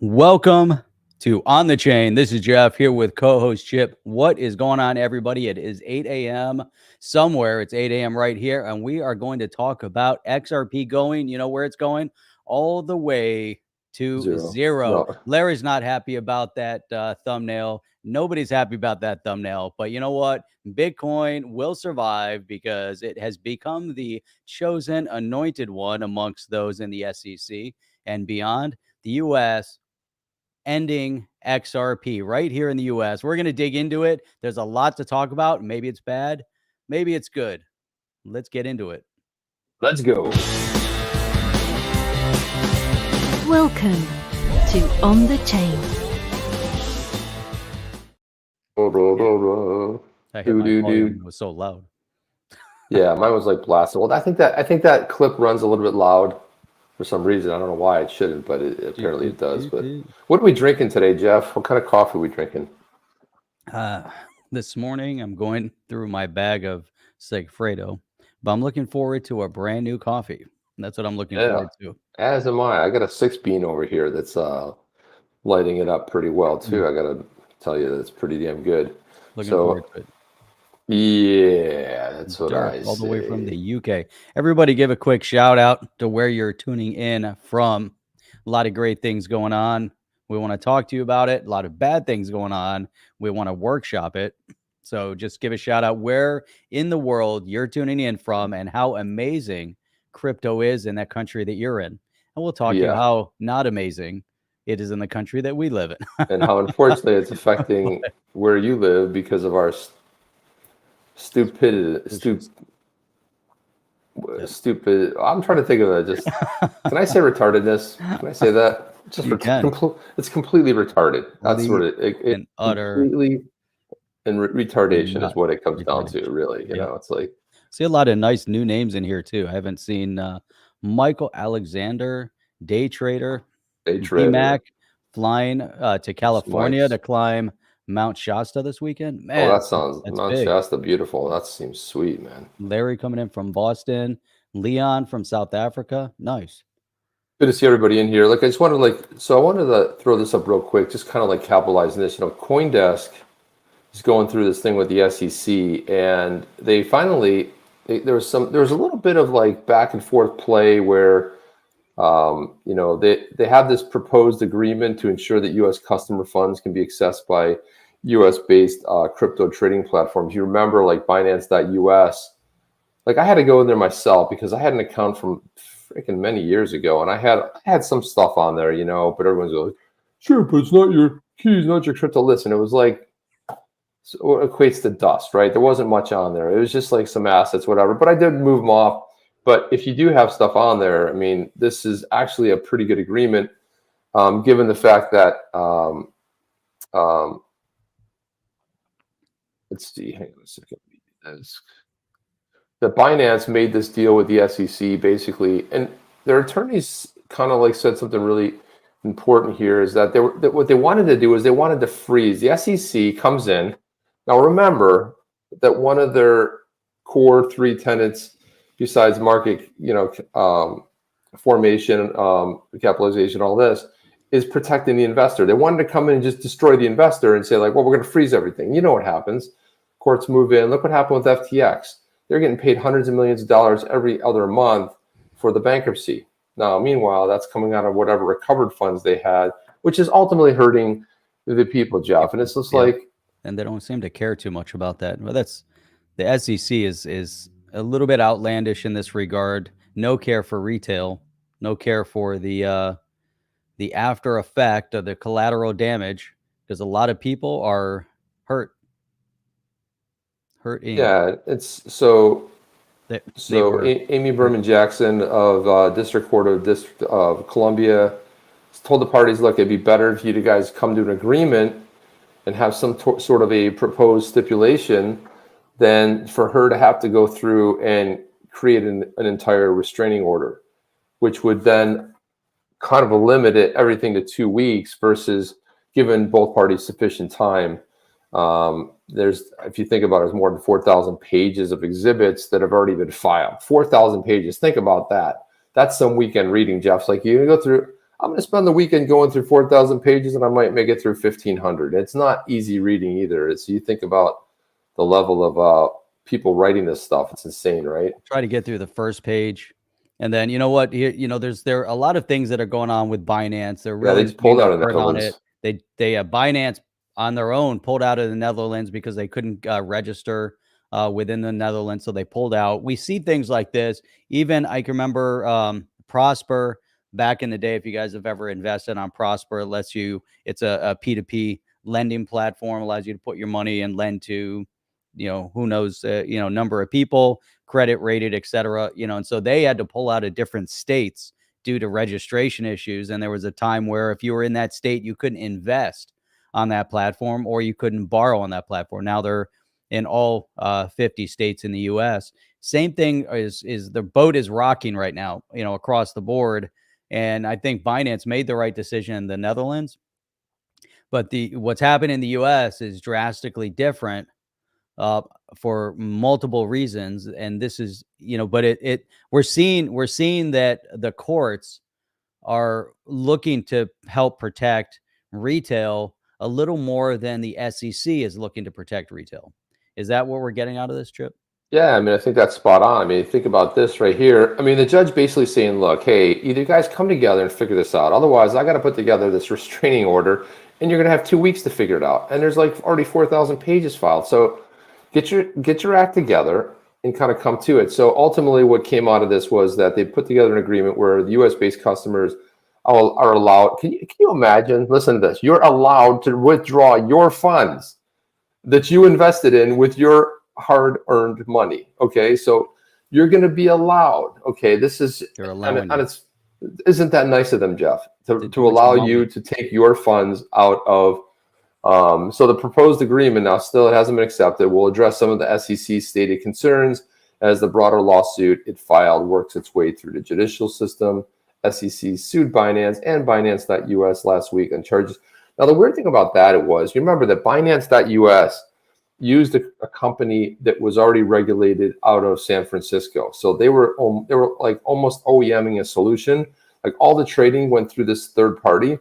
Welcome to On the Chain. This is Jeff here with co-host Chip. What is going on, everybody? It is 8 a.m. somewhere. It's 8 a.m. right here, and we are going to talk about XRP going. You know where it's going? All the way to zero. No. Larry's not happy about that thumbnail. Nobody's happy about that thumbnail. But you know what? Bitcoin will survive because it has become the chosen anointed one amongst those in the SEC and beyond. The U.S. ending XRP right here in the US. We're going to dig into it. There's a lot to talk about. Maybe it's bad. Maybe it's good. Let's get into it. Let's go. Welcome to On the Chain. I hear my volume was so loud. Yeah, mine was like blasted. Well, I think that clip runs a little bit loud for some reason. I don't know why it shouldn't, but apparently it does. But what are we drinking today, Jeff? What kind of coffee are we drinking? This morning, I'm going through my bag of Segfredo, but I'm looking forward to a brand new coffee. That's what I'm looking forward to. As am I. I got a 6-bean over here that's lighting it up pretty well, too. I got to tell you, that's pretty damn good. Looking forward to it. Yeah, that's what I all the way from the UK. Everybody give a quick shout out to where you're tuning in from. A lot of great things going on. We want to talk to you about it. A lot of bad things going on. We want to workshop it. So just give a shout out where in the world you're tuning in from and how amazing crypto is in that country that you're in. And we'll talk to you how not amazing it is in the country that we live in. And how unfortunately it's affecting where you live because of our stupid. I'm trying to think of it. Just can I say retardedness? Can I say that? Just it's completely retarded. That's what it utter completely and retardation is what it comes down to. Really, you know, it's like see a lot of nice new names in here too. I haven't seen Michael Alexander, day trader, Mac flying to California to climb Mount Shasta this weekend. Man, that sounds Mount Shasta beautiful. That seems sweet, man. Larry coming in from Boston, Leon from South Africa. Nice. Good to see everybody in here. Like I just wanted I wanted to throw this up real quick, just kind of like capitalizing this. You know, CoinDesk is going through this thing with the SEC, and they finally there was a little bit of like back and forth play where you know, they have this proposed agreement to ensure that U.S. customer funds can be accessed by U.S.-based crypto trading platforms. You remember, like Binance.us. Like I had to go in there myself because I had an account from freaking many years ago, and I had some stuff on there, you know. But everyone's like, "Sure, but it's not your keys, not your crypto list." And it was like, so it equates to dust, right? There wasn't much on there. It was just like some assets, whatever. But I did move them off. But if you do have stuff on there, I mean, this is actually a pretty good agreement, given the fact that, let's see, hang on a second. That Binance made this deal with the SEC, basically, and their attorneys kind of like said something really important here is that what they wanted to do is they wanted to freeze. The SEC comes in. Now, remember that one of their core 3 tenets besides market, you know, formation, capitalization, all this, is protecting the investor. They wanted to come in and just destroy the investor and say like, well, we're going to freeze everything. You know what happens. Courts move in. Look what happened with FTX. They're getting paid hundreds of millions of dollars every other month for the bankruptcy. Now, meanwhile, that's coming out of whatever recovered funds they had, which is ultimately hurting the people, Jeff. And it's just like... And they don't seem to care too much about that. Well, that's... The SEC is a little bit outlandish in this regard. No care for retail, no care for the after effect of the collateral damage, because a lot of people are hurt. Yeah, it's so. Amy Berman Jackson of District Court of Columbia told the parties, look, it'd be better if you guys come to an agreement and have some sort of a proposed stipulation than for her to have to go through and create an entire restraining order, which would then kind of limit everything to 2 weeks versus giving both parties sufficient time. There's, if you think about it, there's more than 4,000 pages of exhibits that have already been filed. 4,000 pages. Think about that. That's some weekend reading, Jeff. Like you go through, I'm going to spend the weekend going through 4,000 pages, and I might make it through 1,500. It's not easy reading either. It's, you think about the level of people writing this stuff. It's insane, right? Try to get through the first page. And then, you know what, there are a lot of things that are going on with Binance. They're really they just pulled out of upfront on Netherlands. it. Binance on their own pulled out of the Netherlands because they couldn't register within the Netherlands. So they pulled out. We see things like this. Even I can remember Prosper back in the day. If you guys have ever invested on Prosper, it's a P2P lending platform, allows you to put your money and lend to, who knows, number of people, credit rated, etc. And so they had to pull out of different states due to registration issues. And there was a time where if you were in that state, you couldn't invest on that platform or you couldn't borrow on that platform. Now they're in all 50 states in the US. Same thing is the boat is rocking right now, across the board. And I think Binance made the right decision in the Netherlands. But what's happened in the US is drastically different for multiple reasons. And this is, but we're seeing that the courts are looking to help protect retail a little more than the SEC is looking to protect retail. Is that what we're getting out of this, Chip? Yeah, I mean, I think that's spot on. I mean, think about this right here. I mean, the judge basically saying, look, hey, either you guys come together and figure this out. Otherwise, I got to put together this restraining order, and you're going to have 2 weeks to figure it out. And there's like already 4,000 pages filed. So get your act together and kind of come to it. So ultimately, what came out of this was that they put together an agreement where the U.S.-based customers are allowed. Can you imagine? Listen to this. You're allowed to withdraw your funds that you invested in with your hard-earned money. Okay, so you're going to be allowed. Okay, this is, and isn't that nice of them, Jeff, to allow you to take your funds out of. So the proposed agreement now still, it hasn't been accepted, will address some of the SEC stated concerns as the broader lawsuit it filed works its way through the judicial system. SEC sued Binance and Binance.us last week on charges. Now, the weird thing about that you remember that Binance.us used a company that was already regulated out of San Francisco. So they were like almost OEMing a solution. Like all the trading went through this third party.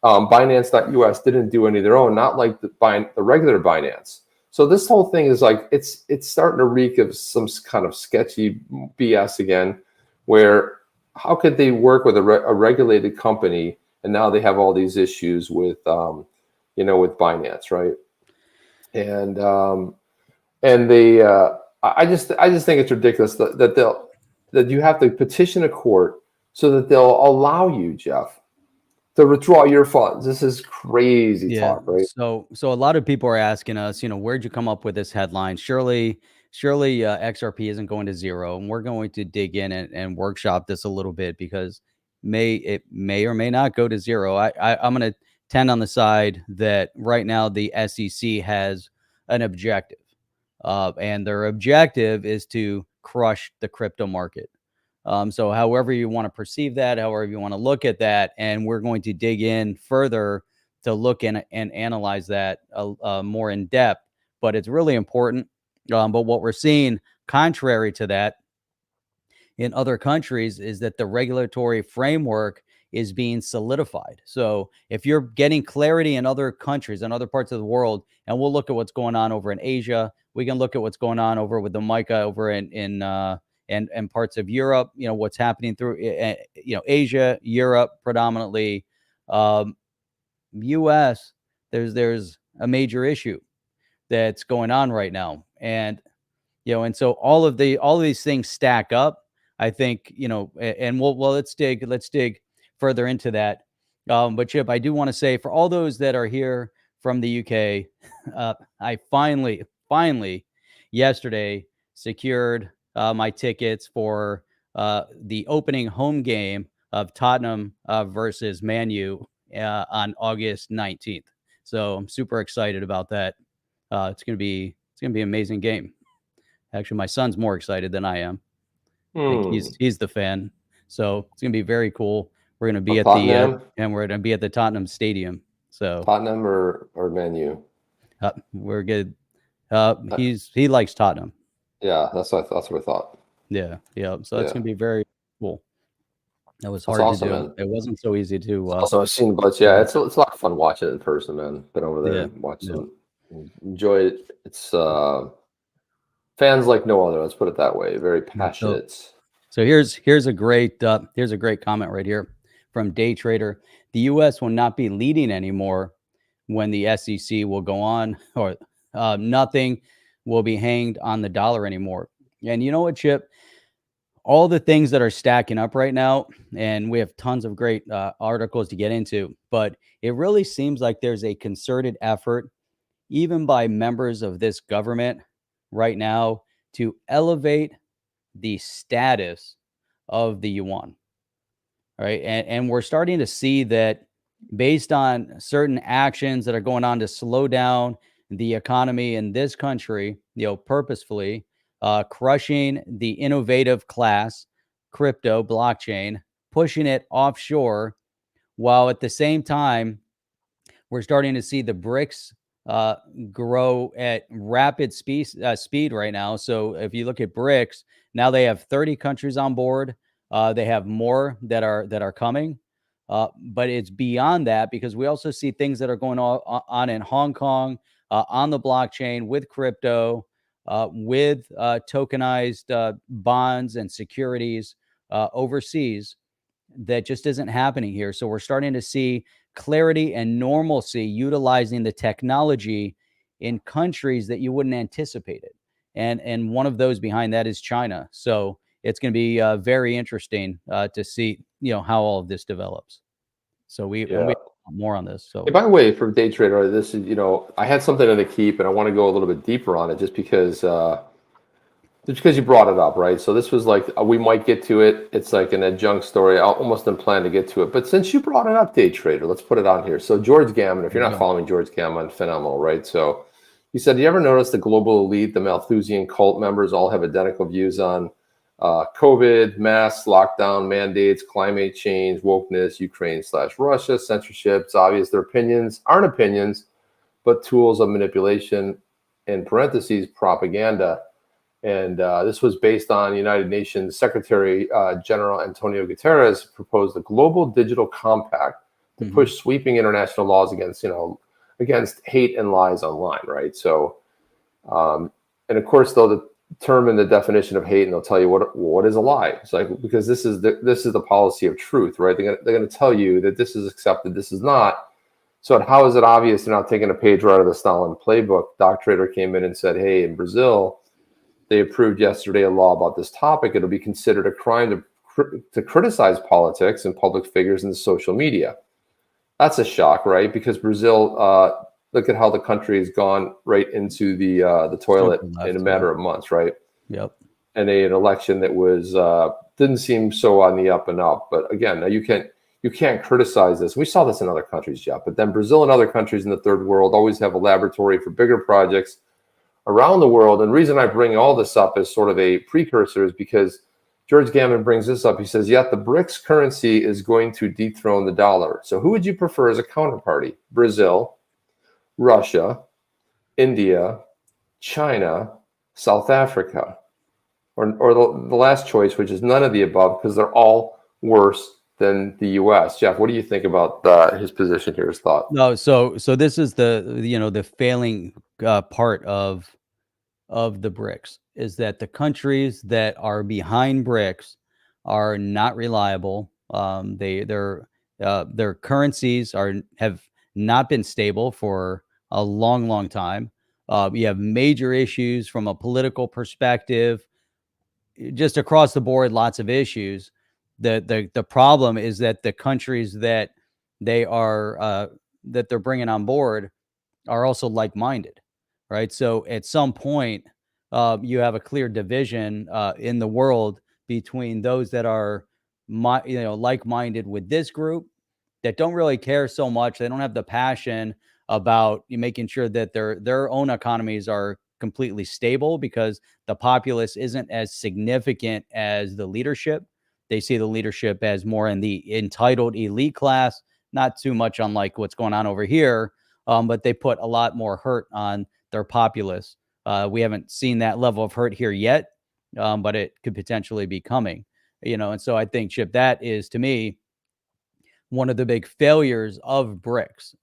Binance.us didn't do any of their own, not like the regular Binance. So this whole thing is like, it's starting to reek of some kind of sketchy BS again, where how could they work with a regulated company and now they have all these issues with, with Binance, right? And they, I just think it's ridiculous that you have to petition a court so that they'll allow you, Jeff, to withdraw your funds. This is crazy talk, right? So a lot of people are asking us, where'd you come up with this headline? Surely XRP isn't going to zero, and we're going to dig in and workshop this a little bit because it may or may not go to zero. I'm going to tend on the side that right now the SEC has an objective, and their objective is to crush the crypto market. So however you want to perceive that, however you want to look at that, and we're going to dig in further to look and analyze that more in depth. But it's really important. But what we're seeing, contrary to that, in other countries, is that the regulatory framework is being solidified. So if you're getting clarity in other countries and other parts of the world, and we'll look at what's going on over in Asia, we can look at what's going on over with the MiCA over in parts of Europe, what's happening through, Asia, Europe, predominantly, US, there's a major issue that's going on right now. And, and so all of these things stack up, I think, and let's dig further into that. But Chip, I do want to say for all those that are here from the UK, I finally yesterday secured my tickets for the opening home game of Tottenham versus Man U on August 19th. So I'm super excited about that. It's gonna be an amazing game. Actually, my son's more excited than I am. I think he's the fan. So it's gonna be very cool. We're gonna be we're gonna be at the Tottenham Stadium. So Tottenham or Man U? We're good. He likes Tottenham. Yeah, that's what I thought. Yeah. So it's gonna be very cool. That was That's hard to awesome, do. man. It wasn't so easy to. Also, I've seen, but yeah, it's a lot of fun watching it in person, man. Been over there Yeah, and yeah. watching, enjoy it. It's fans like no other. Let's put it that way. Very Yeah. passionate. So here's a great comment right here from Day Trader. The U.S. will not be leading anymore when the SEC will go on, or nothing will be hanged on the dollar anymore. And you know what, Chip? All the things that are stacking up right now, and we have tons of great articles to get into, but it really seems like there's a concerted effort, even by members of this government right now, to elevate the status of the yuan, right? And we're starting to see that based on certain actions that are going on to slow down the economy in this country, purposefully crushing the innovative class, crypto, blockchain, pushing it offshore, while at the same time, we're starting to see the BRICS grow at rapid speed right now. So if you look at BRICS, now they have 30 countries on board. They have more that are coming, but it's beyond that, because we also see things that are going on in Hong Kong on the blockchain with crypto, with tokenized bonds and securities overseas, that just isn't happening here. So we're starting to see clarity and normalcy utilizing the technology in countries that you wouldn't anticipate it. And one of those behind that is China. So it's going to be very interesting to see, how all of this develops. So we have more on this. So Hey, by the way, for day trader, this is, I had something in the keep and I want to go a little bit deeper on it just because you brought it up, right? So this was like, we might get to it. It's like an adjunct story. I almost didn't plan to get to it. But since you brought it up, day trader, let's put it on here. So George Gammon, if you're not following George Gammon, phenomenal, right? So he said, you ever notice the global elite, the Malthusian cult members all have identical views on COVID, masks, lockdown, mandates, climate change, wokeness, Ukraine/Russia, censorship. It's obvious their opinions aren't opinions, but tools of manipulation, in parentheses, propaganda. And this was based on United Nations Secretary General Antonio Guterres proposed a global digital compact to push sweeping international laws against hate and lies online, right? So, and of course, though, the term and the definition of hate, and they'll tell you what is a lie. It's like, because this is the policy of truth, right? They're going to tell you that this is accepted, this is not. So how is it obvious they're not taking a page right out of the Stalin playbook? Doc Trader came in and said, hey, in Brazil, they approved yesterday a law about this topic. It'll be considered a crime to criticize politics and public figures in the social media. That's a shock, right? Because Brazil, look at how the country has gone right into the toilet in a matter of months, right? Yep. And an election that was didn't seem so on the up and up. But again, now you can't criticize this. We saw this in other countries, Jeff. But then Brazil and other countries in the third world always have a laboratory for bigger projects around the world. And the reason I bring all this up as sort of a precursor is because George Gammon brings this up. He says, yet the BRICS currency is going to dethrone the dollar. So who would you prefer as a counterparty? Brazil, Russia, India, China, South Africa, or the last choice, which is none of the above, because they're all worse than the U.S. Jeff, what do you think about his position here, his thought? No, so this is the failing part of the BRICS, is that the countries that are behind BRICS are not reliable. Their currencies have not been stable for a long time. You have major issues from a political perspective, just across the board, lots of issues. The problem is that the countries that they're bringing on board are also like-minded, right? So at some point, you have a clear division in the world between those that are like-minded with this group, that don't really care so much. They don't have the passion about making sure that their own economies are completely stable, because the populace isn't as significant as the leadership. They see the leadership as more in the entitled elite class, not too much unlike what's going on over here, but they put a lot more hurt on their populace. We haven't seen that level of hurt here yet, but it could potentially be coming. And so I think, Chip, that is to me one of the big failures of BRICS,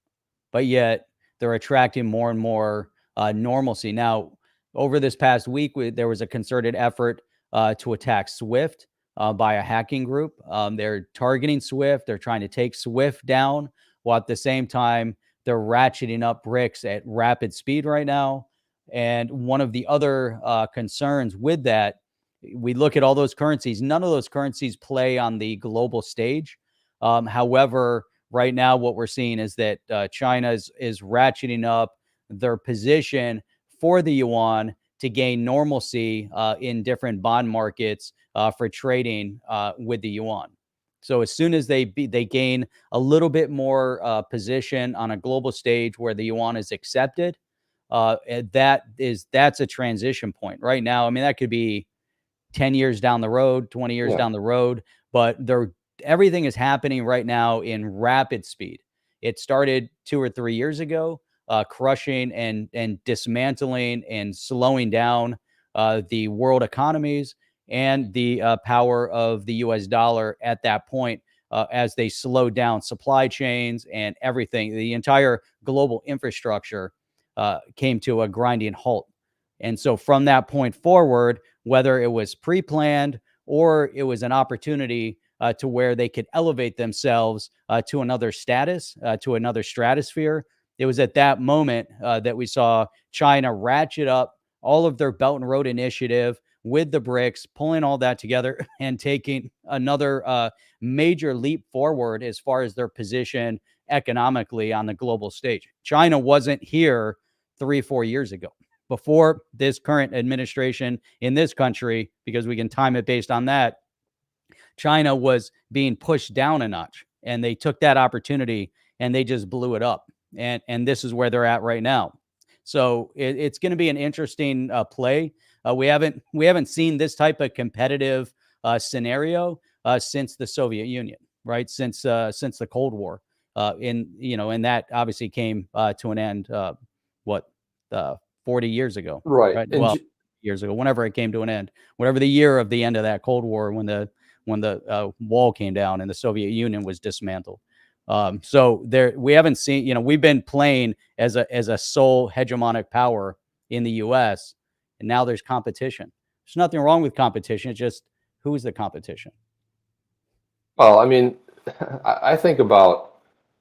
but yet they're attracting more and more normalcy. Now, over this past week, there was a concerted effort to attack SWIFT by a hacking group. They're targeting SWIFT. They're trying to take SWIFT down, while at the same time, they're ratcheting up BRICS at rapid speed right now. And one of the other concerns with that, we look at all those currencies. None of those currencies play on the global stage. However, right now, what we're seeing is that China is ratcheting up their position for the yuan to gain normalcy in different bond markets for trading with the yuan. So as soon as they gain a little bit more position on a global stage where the yuan is accepted, that's a transition point. Right now, I mean, that could be 10 years down the road, 20 years down the road, but everything is happening right now in rapid speed. It started 2 or 3 years ago, crushing and dismantling and slowing down the world economies and the power of the US dollar at that point as they slowed down supply chains and everything. The entire global infrastructure came to a grinding halt. And so from that point forward, whether it was pre-planned or it was an opportunity to where they could elevate themselves to another status, to another stratosphere, it was at that moment that we saw China ratchet up all of their Belt and Road Initiative with the BRICS, pulling all that together and taking another major leap forward as far as their position economically on the global stage. China wasn't here 3-4 years ago. Before this current administration in this country, because we can time it based on that, China was being pushed down a notch, and they took that opportunity and they just blew it up. And this is where they're at right now. So it's going to be an interesting play. We haven't seen this type of competitive scenario since the Soviet Union, right? Since the Cold War, and that obviously came to an end. 40 years ago, Right. right? Well, years ago, whenever it came to an end, whatever the year of the end of that Cold War, when the wall came down and the Soviet Union was dismantled. So we haven't seen, we've been playing as a sole hegemonic power in the U.S. and now there's competition. There's nothing wrong with competition. It's just, who is the competition? Well, I mean, I think about.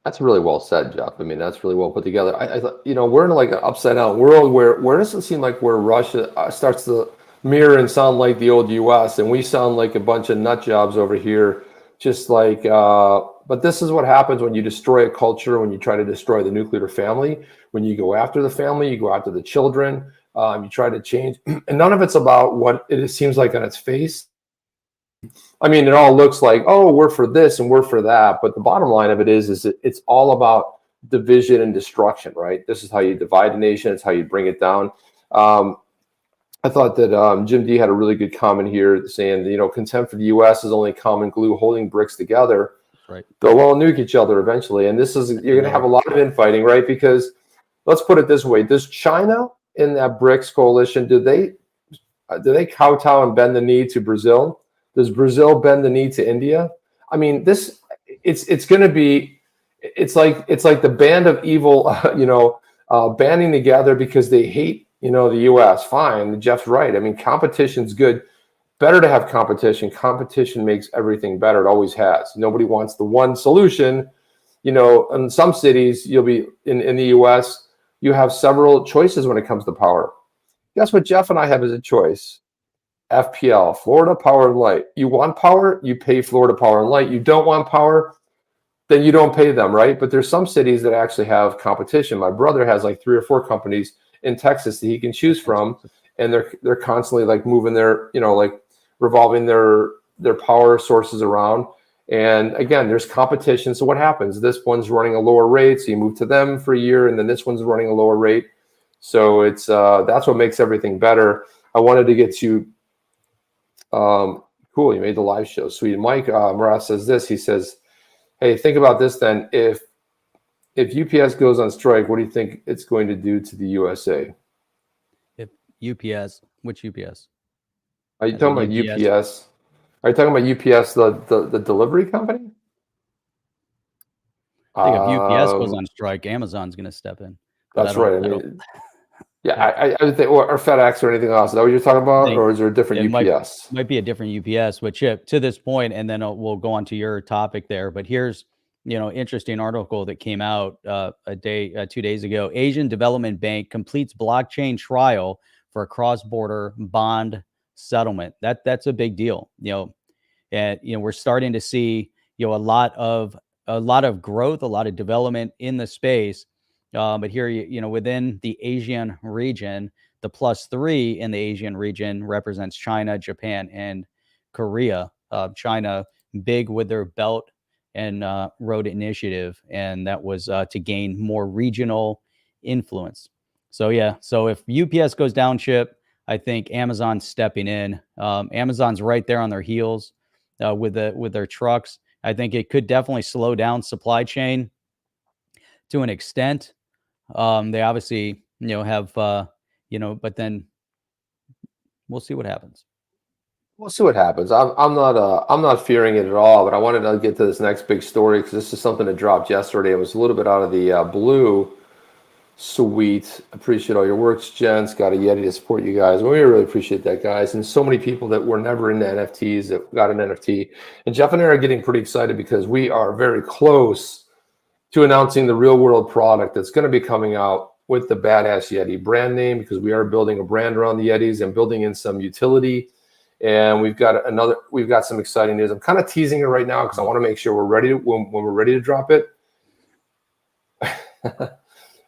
That's really well said, Jeff. I mean, that's really well put together. I thought, we're in like an upside down world where does it seem like where Russia starts to mirror and sound like the old U.S. and we sound like a bunch of nut jobs over here, just like. But this is what happens when you destroy a culture, when you try to destroy the nuclear family, when you go after the family, you go after the children, you try to change, and none of it's about what it seems like on its face. I mean, it all looks like, oh, we're for this and we're for that. But the bottom line of it is it's all about division and destruction, right? This is how you divide a nation. It's how you bring it down. I thought that Jim D had a really good comment here saying, contempt for the U.S. is only common glue holding BRICS together. Right. They'll all nuke each other eventually. And you're going to have a lot of infighting, right? Because let's put it this way. Does China in that BRICS coalition, do they kowtow and bend the knee to Brazil? Does Brazil bend the knee to India? I mean, it's going to be, it's like the band of evil, banding together because they hate, the U.S. Fine, Jeff's right. I mean, competition's good. Better to have competition. Competition makes everything better. It always has. Nobody wants the one solution. In some cities, you'll be in the U.S., you have several choices when it comes to power. Guess what Jeff and I have as a choice? FPL, Florida Power and Light. You want power, you pay Florida Power and Light. You don't want power, then you don't pay them, right? But there's some cities that actually have competition. My brother has like 3 or 4 companies in Texas that he can choose from, and they're constantly like moving their, like revolving their power sources around. And again, there's competition. So what happens? This one's running a lower rate, so you move to them for a year, and then this one's running a lower rate. So it's that's what makes everything better. I wanted to get to. Cool, you made the live show. Sweet. Mike Mraz says this. He says, hey, think about this then. If UPS goes on strike, what do you think it's going to do to the USA? If UPS, which UPS? Are you talking about UPS? Are you talking about UPS, the delivery company? I think if UPS goes on strike, Amazon's going to step in. But That's right. I I don't. mean, yeah, I would think, or FedEx or anything else. Is that what you're talking about, think or is there a different it UPS? might be a different UPS, which to this point, and then we'll go on to your topic there. But here's, interesting article that came out 2 days ago. Asian Development Bank completes blockchain trial for a cross-border bond settlement. That's a big deal, and we're starting to see a lot of growth, a lot of development in the space. But here, within the Asian region, the +3 in the Asian region represents China, Japan, and Korea. China big with their Belt and Road Initiative, and that was to gain more regional influence. So yeah, so if UPS goes down, Chip, I think Amazon's stepping in. Amazon's right there on their heels with their trucks. I think it could definitely slow down supply chain to an extent. They obviously, have, but then we'll see what happens. We'll see what happens. I'm not fearing it at all, but I wanted to get to this next big story because this is something that dropped yesterday. It was a little bit out of the blue. Sweet. Appreciate all your works, gents. Got a Yeti to support you guys. We really appreciate that, guys. And so many people that were never into NFTs that got an NFT. And Jeff and I are getting pretty excited because we are very close to announcing the real world product that's going to be coming out with the Badass Yeti brand name, because we are building a brand around the Yetis and building in some utility. And we've got some exciting news. I'm kind of teasing it right now because I want to make sure we're ready when we're ready to drop it.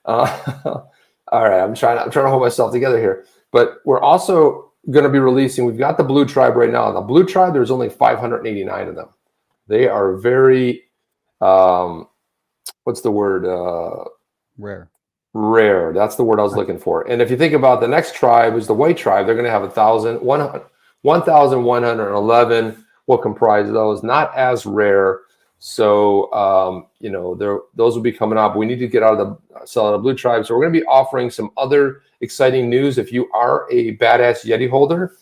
All right, I'm trying to hold myself together here. But we're also going to be releasing. We've got the Blue Tribe right now. The Blue Tribe, there's only 589 of them. They are very, what's the word? Rare. Rare. That's the word I was looking for. And if you think about the next tribe is the White Tribe, they're going to have 1,111 will comprise those. Not as rare. So, those will be coming up. We need to get out of the sell the Blue Tribe. So we're going to be offering some other exciting news. If you are a Badass Yeti holder,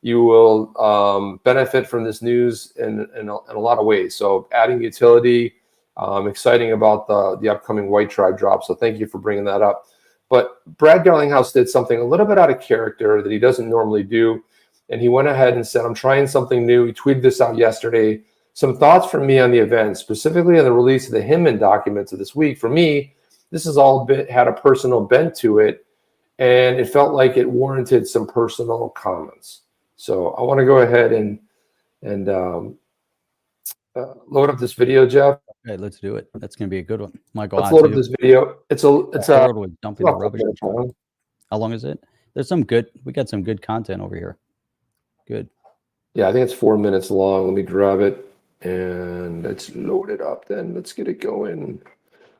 you will benefit from this news in a lot of ways. So adding utility, exciting about the upcoming White Tribe drop. So thank you for bringing that up. But Brad Garlinghouse did something a little bit out of character that he doesn't normally do. And he went ahead and said, I'm trying something new. He tweeted this out yesterday. Some thoughts from me on the event, specifically on the release of the Hinman documents of this week. For me, this has all had a personal bent to it, and it felt like it warranted some personal comments. So I want to go ahead and load up this video, Jeff. Okay, let's do it. That's going to be a good one. Michael, let's load up this video. It's dumping the rubbish. How long is it? We got some good content over here. Good. Yeah, I think it's 4 minutes long. Let me grab it. And let's load it up then. Let's get it going.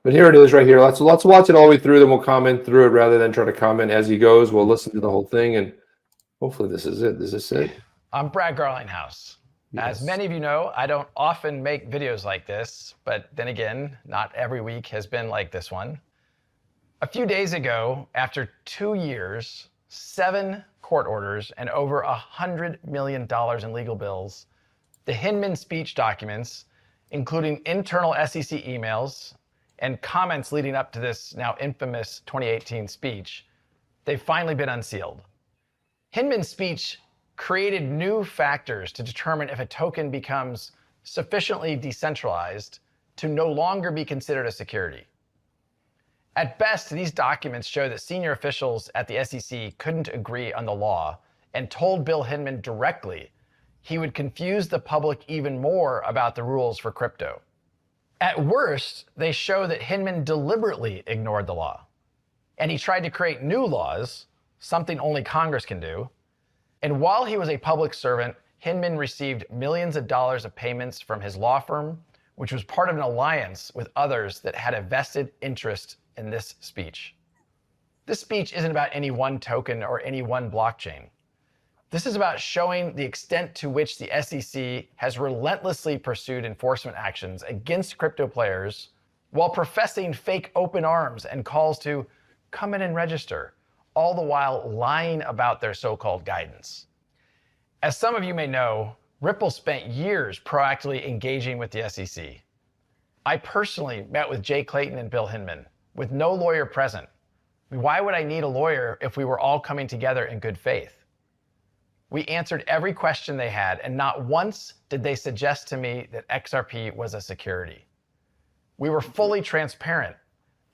But here it is right here. Let's watch it all the way through, then we'll comment through it rather than try to comment as he goes. We'll listen to the whole thing, and hopefully this is it. Is this it? I'm Brad Garlinhouse. Yes. As many of you know, I don't often make videos like this, but then again, not every week has been like this one. A few days ago, after 2 years, 7 court orders, and over $100 million in legal bills, the Hinman speech documents, including internal SEC emails and comments leading up to this now infamous 2018 speech, they've finally been unsealed. Hinman's speech created new factors to determine if a token becomes sufficiently decentralized to no longer be considered a security. At best, these documents show that senior officials at the SEC couldn't agree on the law and told Bill Hinman directly he would confuse the public even more about the rules for crypto. At worst, they show that Hinman deliberately ignored the law, and he tried to create new laws, something only Congress can do. And while he was a public servant, Hinman received millions of dollars of payments from his law firm, which was part of an alliance with others that had a vested interest in this speech. This speech isn't about any one token or any one blockchain. This is about showing the extent to which the SEC has relentlessly pursued enforcement actions against crypto players while professing fake open arms and calls to come in and register, all the while lying about their so-called guidance. As some of you may know, Ripple spent years proactively engaging with the SEC. I personally met with Jay Clayton and Bill Hinman with no lawyer present. Why would I need a lawyer if we were all coming together in good faith? We answered every question they had, and not once did they suggest to me that XRP was a security. We were fully transparent,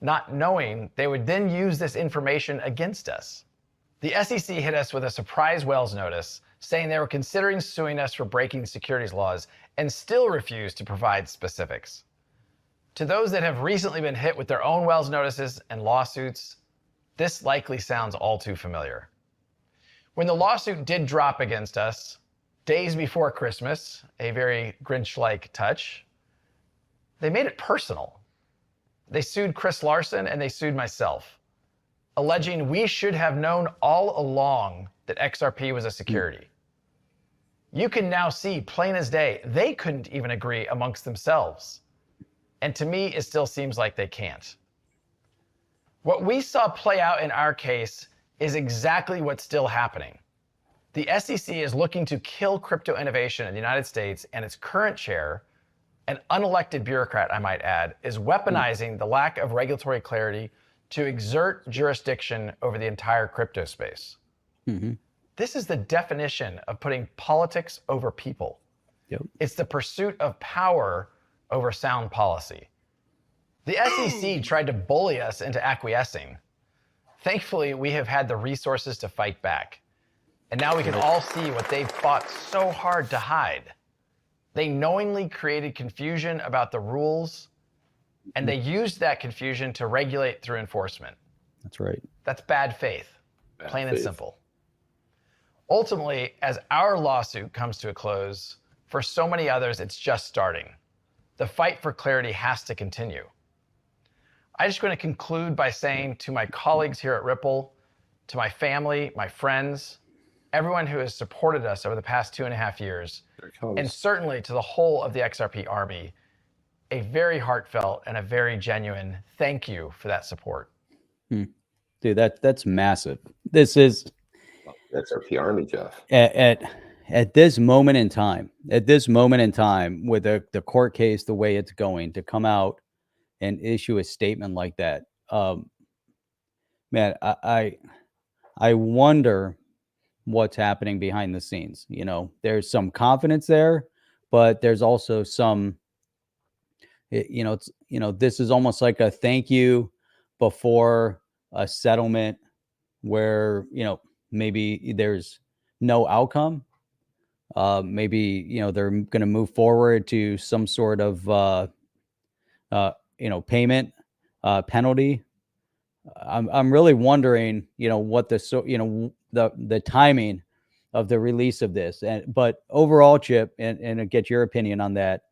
not knowing they would then use this information against us. The SEC hit us with a surprise Wells notice saying they were considering suing us for breaking securities laws and still refused to provide specifics. To those that have recently been hit with their own Wells notices and lawsuits, this likely sounds all too familiar. When the lawsuit did drop against us, days before Christmas, a very Grinch-like touch, they made it personal. They sued Chris Larson and they sued myself, alleging we should have known all along that XRP was a security. You can now see plain as day, they couldn't even agree amongst themselves. And to me, it still seems like they can't. What we saw play out in our case is exactly what's still happening. The SEC is looking to kill crypto innovation in the United States, and its current chair, an unelected bureaucrat, I might add, is weaponizing the lack of regulatory clarity to exert jurisdiction over the entire crypto space. This is the definition of putting politics over people. It's the pursuit of power over sound policy. The SEC tried to bully us into acquiescing. Thankfully, we have had the resources to fight back. And now we can all see what they've fought so hard to hide. They knowingly created confusion about the rules, and they used that confusion to regulate through enforcement. That's right. That's bad faith, plain and simple. Ultimately, as our lawsuit comes to a close, for so many others, it's just starting. The fight for clarity has to continue. I'm just going to conclude by saying to my colleagues here at Ripple, to my family, my friends, everyone who has supported us over the past 2.5 years, and certainly to the whole of the XRP army, a very heartfelt and a very genuine thank you for that support. Dude, that's massive. This is XRP army, Jeff. At this moment in time, with the court case the way it's going, to come out and issue a statement like that, man, I wonder what's happening behind the scenes. You know, there's some confidence there, but there's also some, this is almost like a thank you before a settlement where, maybe there's no outcome. Maybe, they're going to move forward to some sort of, payment, penalty. I'm really wondering, what the timing of the release of this. But overall, Chip, and get your opinion on that,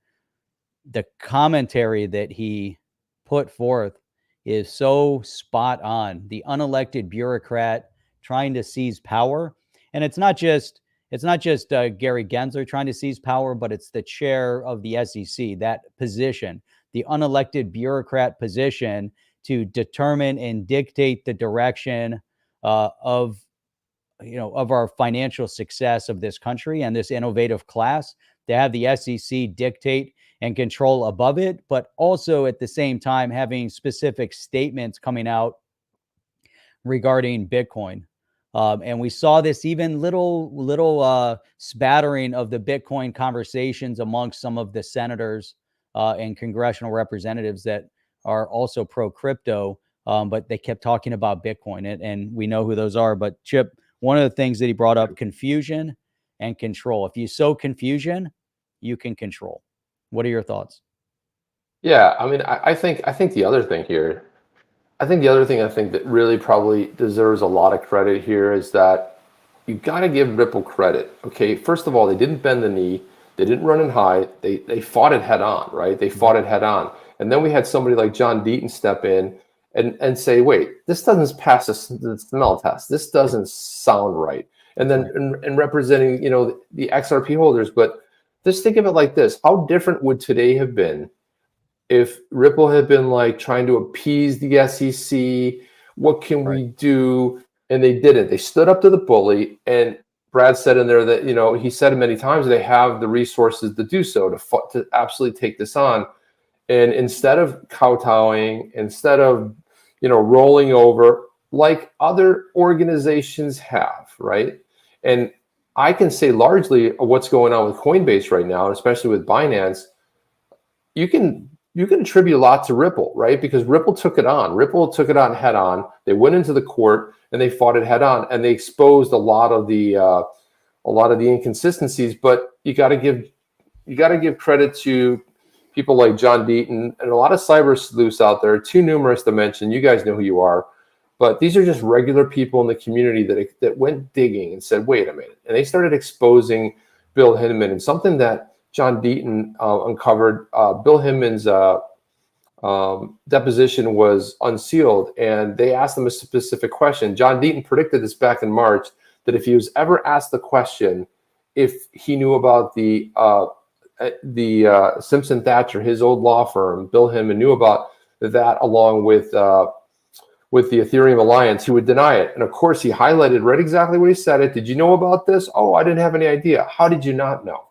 the commentary that he put forth is so spot on. The unelected bureaucrat trying to seize power. And it's not just Gary Gensler trying to seize power, but it's the chair of the SEC, that position, the unelected bureaucrat position, to determine and dictate the direction of our financial success of this country and this innovative class, to have the SEC dictate and control above it, but also at the same time having specific statements coming out regarding Bitcoin. And we saw this even little spattering of the Bitcoin conversations amongst some of the senators and congressional representatives that are also pro-crypto, but they kept talking about Bitcoin, and we know who those are. But Chip, one of the things that he brought up, confusion and control. If you sow confusion, you can control. What are your thoughts? Yeah, I mean, I think the other thing here, I think that really probably deserves a lot of credit here is that you got to give Ripple credit. Okay, first of all, they didn't bend the knee, they didn't run and hide, they fought it head on, right? They fought it head on. And then we had somebody like John Deaton step in and say, wait, this doesn't pass the smell test. This doesn't sound right. And then and representing, the XRP holders. But just think of it like this. How different would today have been if Ripple had been like trying to appease the SEC? What can we do? And they didn't. They stood up to the bully. And Brad said in there that, he said many times they have the resources to do so, to absolutely take this on. And instead of kowtowing, instead of, rolling over like other organizations have, right? And I can say largely what's going on with Coinbase right now, especially with Binance, you can attribute a lot to Ripple, right? Because Ripple took it on. Ripple took it on head on. They went into the court and they fought it head on, and they exposed a lot of the inconsistencies. But you got to give credit to people like John Deaton and a lot of cyber sleuths out there, too numerous to mention. You guys know who you are. But these are just regular people in the community that went digging and said, wait a minute. And they started exposing Bill Hinman, and something that John Deaton uncovered. Bill Hinman's deposition was unsealed, and they asked him a specific question. John Deaton predicted this back in March, that if he was ever asked the question if he knew about the Simpson Thacher, his old law firm, Bill Hinman knew about that, along with the Ethereum Alliance, he would deny it. And of course, he highlighted right exactly what he said. Did you know about this? Oh, I didn't have any idea. How did you not know?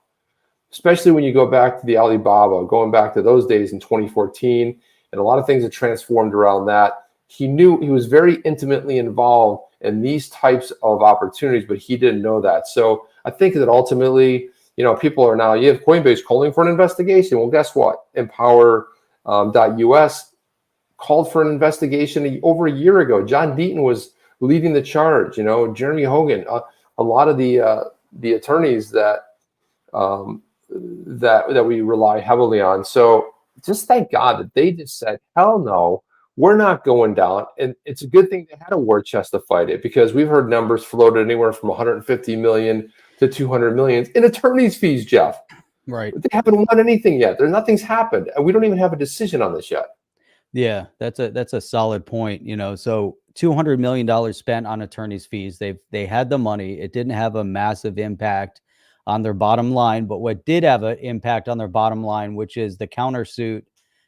Especially when you go back to the Alibaba, going back to those days in 2014, and a lot of things have transformed around that. He knew, he was very intimately involved in these types of opportunities, but he didn't know that. So I think that ultimately, people are now, you have Coinbase calling for an investigation. Well, guess what? Empower.us called for an investigation over a year ago. John Deaton was leading the charge. Jeremy Hogan, a lot of the attorneys that we rely heavily on. So just thank God that they just said, hell no, we're not going down. And it's a good thing they had a war chest to fight it, because we've heard numbers floated anywhere from 150 million to 200 million in attorney's fees, Jeff. Right. But they haven't won anything yet. Nothing's happened. And we don't even have a decision on this yet. Yeah, that's a solid point. So $200 million spent on attorney's fees. They had the money. It didn't have a massive impact on their bottom line, but what did have an impact on their bottom line, which is the countersuit,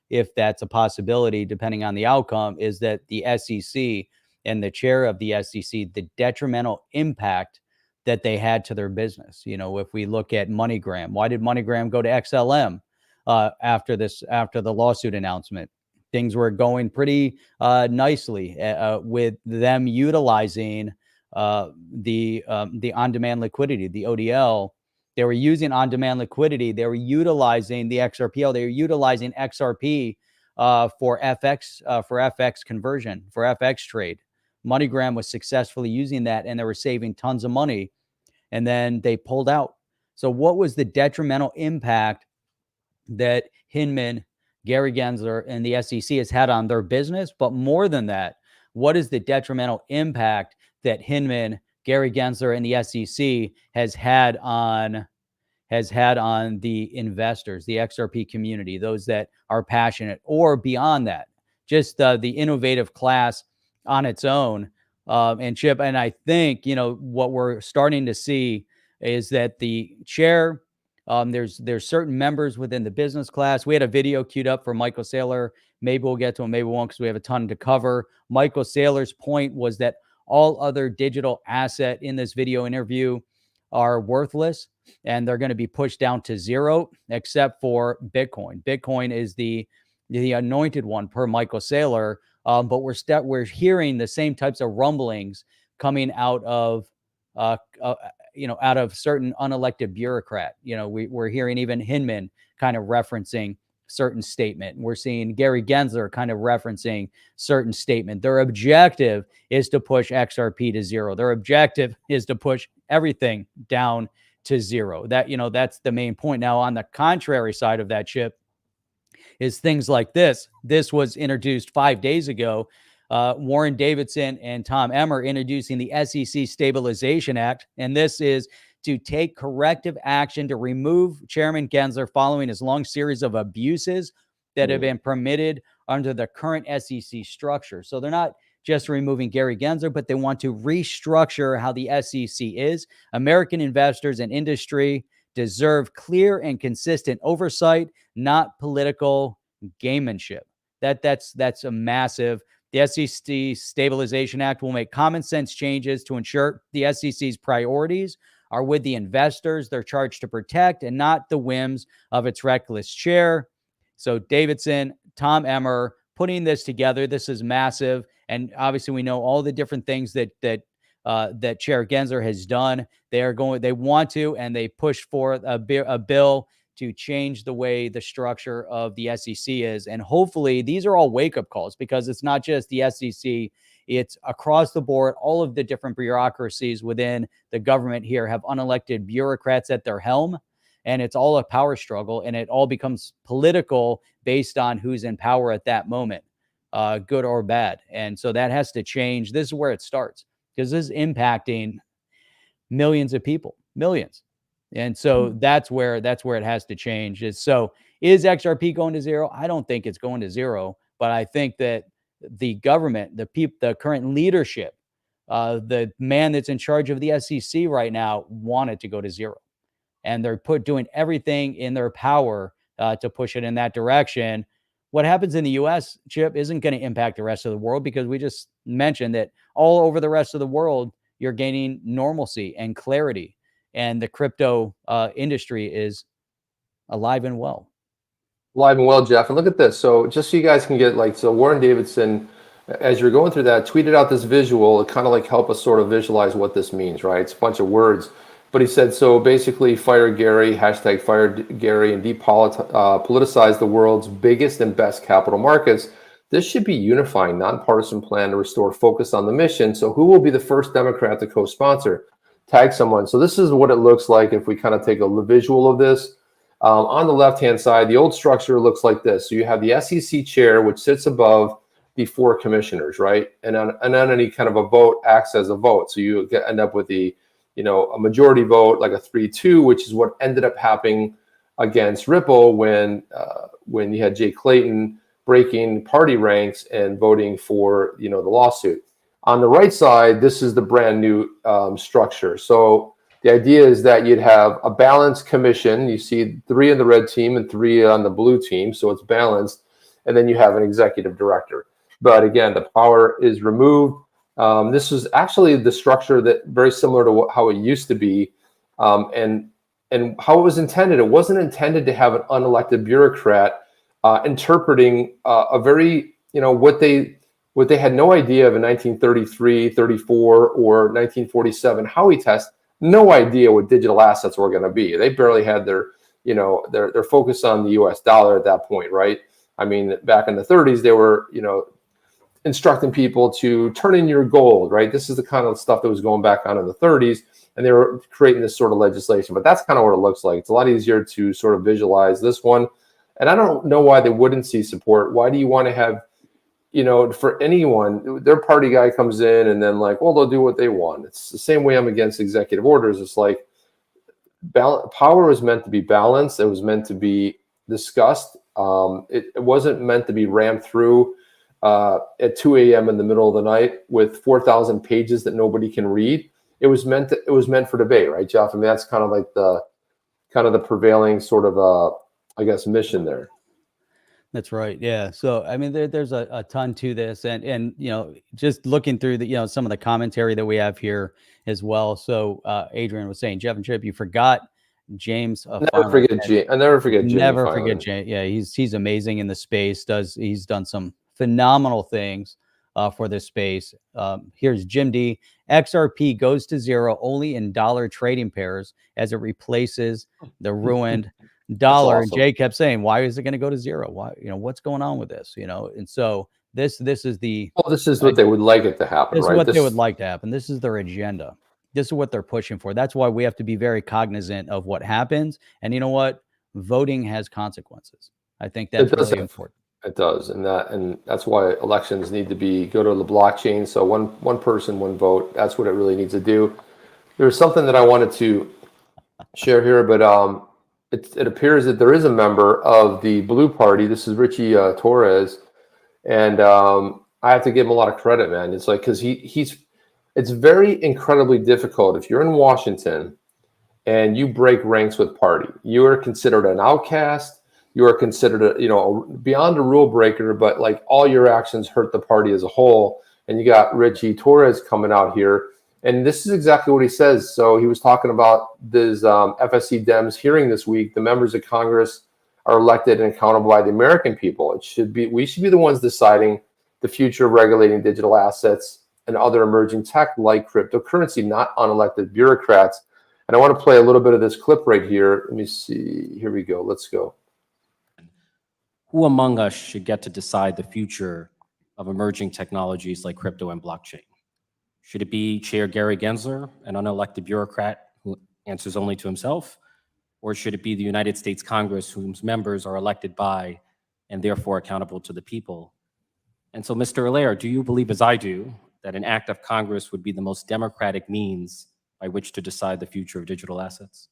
if that's a possibility, depending on the outcome, is that the SEC and the chair of the SEC, the detrimental impact that they had to their business. If we look at MoneyGram, why did MoneyGram go to XLM after the lawsuit announcement? Things were going pretty nicely with them utilizing the on-demand liquidity, the ODL. They were using on-demand liquidity. They were utilizing the XRPL. They were utilizing XRP for FX conversion, for FX trade. MoneyGram was successfully using that, and they were saving tons of money. And then they pulled out. So what was the detrimental impact that Hinman, Gary Gensler, and the SEC has had on their business? But more than that, what is the detrimental impact that Hinman, Gary Gensler, and the SEC has had on the investors, the XRP community, those that are passionate, or beyond that, just the innovative class on its own? And Chip, and I think, what we're starting to see is that the chair, there's certain members within the business class. We had a video queued up for Michael Saylor. Maybe we'll get to him, maybe we won't, because we have a ton to cover. Michael Saylor's point was that all other digital asset in this video interview are worthless, and they're going to be pushed down to zero, except for Bitcoin. Bitcoin is the anointed one, per Michael Saylor. But we're hearing the same types of rumblings coming out of certain unelected bureaucrat. We're hearing even Hinman kind of referencing certain statement. We're seeing Gary Gensler kind of referencing certain statement. Their objective is to push XRP to zero. Their objective is to push everything down to zero. That's the main point. Now, on the contrary side of that, Chip, is things like this. This was introduced 5 days ago. Warren Davidson and Tom Emmer introducing the SEC Stabilization Act. And this is to take corrective action to remove Chairman Gensler following his long series of abuses that have been permitted under the current SEC structure. So they're not just removing Gary Gensler, but they want to restructure how the SEC is. American investors and industry deserve clear and consistent oversight, not political gamemanship. That's a massive. The SEC Stabilization Act will make common sense changes to ensure the SEC's priorities are with the investors they're charged to protect and not the whims of its reckless chair. So Davidson, Tom Emmer, putting this together, this is massive. And obviously we know all the different things that Chair Gensler has done. They want to, and they push forth a bill to change the way the structure of the SEC is. And hopefully these are all wake-up calls, because it's not just the SEC, it's across the board. All of the different bureaucracies within the government here have unelected bureaucrats at their helm, and it's all a power struggle, and it all becomes political based on who's in power at that moment, good or bad. And so that has to change. This is where it starts, because this is impacting millions of people, millions. And so that's where it has to change. Is XRP going to zero? I don't think it's going to zero, but I think that the government, the current leadership, the man that's in charge of the SEC right now, want it to go to zero, and they're doing everything in their power to push it in that direction. What happens in the U.S., Chip, isn't going to impact the rest of the world, because we just mentioned that all over the rest of the world, you're gaining normalcy and clarity. And the crypto industry is alive and well. Alive and well, Jeff. And look at this. So just so you guys can get so Warren Davidson, as you're going through that, tweeted out this visual to kind of help us sort of visualize what this means, right? It's a bunch of words. But he said, so basically fire Gary, hashtag fire Gary, and depoliticize the world's biggest and best capital markets. This should be unifying, nonpartisan plan to restore focus on the mission. So who will be the first Democrat to co-sponsor? Tag someone. So this is what it looks like if we kind of take a visual of this. On the left-hand side, the old structure looks like this. So you have the SEC chair, which sits above the 4 commissioners, right? And on any kind of a vote acts as a vote. So you end up with a majority vote, like a 3-2, which is what ended up happening against Ripple when you had Jay Clayton breaking party ranks and voting for the lawsuit. On the right side, this is the brand new structure. So the idea is that you'd have a balanced commission. You see 3 in the red team and 3 on the blue team, so it's balanced. And then you have an executive director. But again, the power is removed. This is actually the structure that very similar to how it used to be, and how it was intended. It wasn't intended to have an unelected bureaucrat interpreting a very what they had no idea of in 1933, 34, or 1947 Howey test. No idea what digital assets were going to be. They barely had their focus on the U.S. dollar at that point, right? I mean, back in the 30s, they were instructing people to turn in your gold, right? This is the kind of stuff that was going back on in the 30s, and they were creating this sort of legislation. But that's kind of what it looks like. It's a lot easier to sort of visualize this one. And I don't know why they wouldn't see support. Why do you want to have, for anyone, their party guy comes in and then they'll do what they want. It's the same way I'm against executive orders. It's like power was meant to be balanced. It was meant to be discussed. It wasn't meant to be rammed through at 2 a.m. in the middle of the night with 4,000 pages that nobody can read. It was meant for debate, right, Jeff? I mean, that's kind of the prevailing sort of mission there. That's right. Yeah. So, I mean, there's a ton to this, and just looking through the, some of the commentary that we have here as well. So, Adrian was saying, Jeff and Chip, you forgot James. I never forget James. Never forget James. Yeah, he's amazing in the space. He's done some phenomenal things for this space. Here's Jim D. XRP goes to zero only in dollar trading pairs as it replaces the ruined dollar. Awesome. And Jay kept saying, why is it going to go to zero? Why, what's going on with this? And so this is what they would like it to happen. This right? is what they would like to happen. This is their agenda. This is what they're pushing for. That's why we have to be very cognizant of what happens. And you know what? Voting has consequences. I think that's really important. It does, and that's why elections need to go to the blockchain. So one person, one vote. That's what it really needs to do. There's something that I wanted to share here, but it appears that there is a member of the Blue Party. This is Ritchie Torrest, and I have to give him a lot of credit, man. It's because it's very incredibly difficult if you're in Washington and you break ranks with party. You are considered an outcast. You are considered beyond a rule breaker, but all your actions hurt the party as a whole. And you got Ritchie Torrest coming out here And this is exactly what he says. So he was talking about this FSCDems hearing this week. The members of Congress are elected and accountable by the American people. We should be the ones deciding the future of regulating digital assets and other emerging tech like cryptocurrency, not unelected bureaucrats. And I want to play a little bit of this clip right here. Let me see. Here we go. Let's go. Who among us should get to decide the future of emerging technologies like crypto and blockchain? Should it be Chair Gary Gensler, an unelected bureaucrat who answers only to himself? Or should it be the United States Congress, whose members are elected by and therefore accountable to the people? And so, Mr. Allaire, do you believe, as I do, that an act of Congress would be the most democratic means by which to decide the future of digital assets?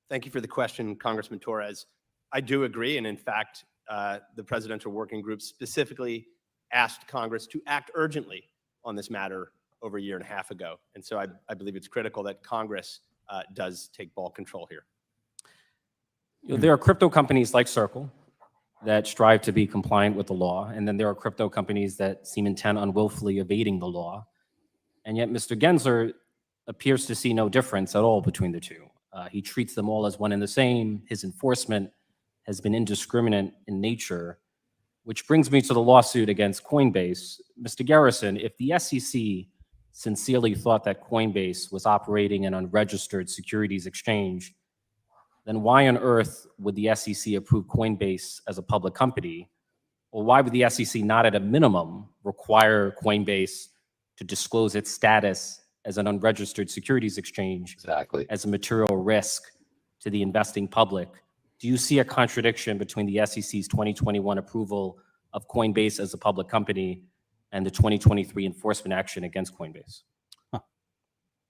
Thank you for the question, Congressman Torres. I do agree, and in fact, the Presidential Working Group specifically asked Congress to act urgently on this matter over a year and a half ago. And so I believe it's critical that Congress does take ball control here. You know, there are crypto companies like Circle that strive to be compliant with the law, and then there are crypto companies that seem intent on willfully evading the law. And yet Mr. Gensler appears to see no difference at all between the two. He treats them all as one and the same. His enforcement has been indiscriminate in nature, which brings me to the lawsuit against Coinbase. Mr. Garrison, if the SEC sincerely thought that Coinbase was operating an unregistered securities exchange, then why on earth would the SEC approve Coinbase as a public company? Or why would the SEC not at a minimum require Coinbase to disclose its status as an unregistered securities exchange as a material risk to the investing public? Do you see a contradiction between the SEC's 2021 approval of Coinbase as a public company and the 2023 enforcement action against Coinbase?